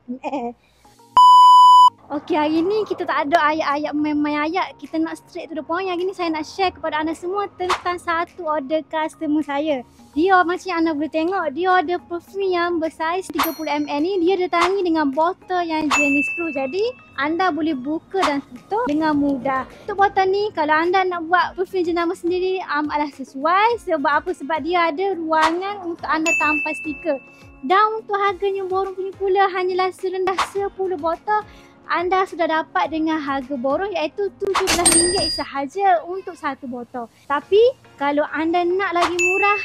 ml. Okey, hari ni kita tak ada ayat-ayat main-main ayat. Kita nak straight to the point. Hari ni saya nak share kepada anda semua tentang satu order customer saya. Dia macam yang anda boleh tengok, dia ada perfume yang bersaiz 30ml ni. Dia ditangi dengan botol yang jenis tu. Jadi anda boleh buka dan tutup dengan mudah. Untuk botol ni, kalau anda nak buat perfume jenama sendiri, adalah sesuai. Sebab apa? Sebab dia ada ruangan untuk anda tampal stiker. Dan untuk harganya borong punya pula hanyalah serendah 10 botol. Anda sudah dapat dengan harga borong iaitu RM17 sahaja untuk satu botol. Tapi kalau anda nak lagi murah,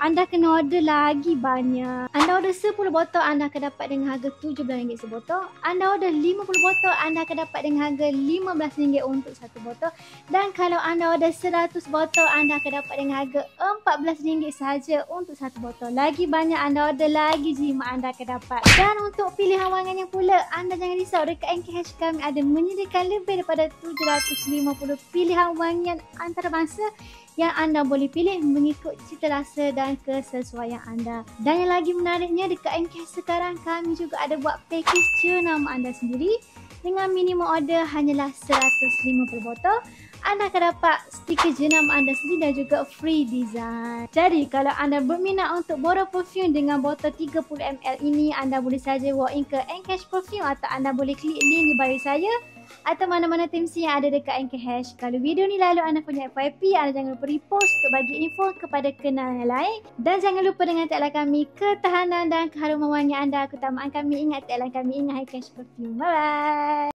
anda kena order lagi banyak. Anda order 10 botol, anda akan dapat dengan harga RM17 sebotol. Anda order 50 botol, anda akan dapat dengan harga RM15 untuk satu botol. Dan kalau anda order 100 botol, anda akan dapat dengan harga RM14 sahaja untuk satu botol. Lagi banyak anda order, lagi jimat anda akan dapat. Dan untuk pilihan wangannya pula, anda jangan risau, dekat NKH kami ada menyediakan lebih daripada 750 pilihan wangian antarabangsa yang anda boleh pilih mengikut cita rasa dan kesesuaian anda. Dan yang lagi menariknya, dekat NKH sekarang kami juga ada buat package jenama anda sendiri. Dengan minimum order hanyalah 150 botol, anda akan dapat stiker jenama anda sendiri dan juga free design. Jadi kalau anda berminat untuk borong perfume dengan botol 30ml ini, anda boleh saja walk in ke NKH Perfume atau anda boleh klik link di bio saya atau mana-mana TMC yang ada dekat NKH. Kalau video ni lalu anda punya FYP, anda jangan lupa repost untuk bagi info kepada kenalan yang lain. Dan jangan lupa dengan tagline kami, ketahanan dan keharuman wangi anda, keutamaan kami ingat, tagline kami ingat, NKH Perfume. Bye bye.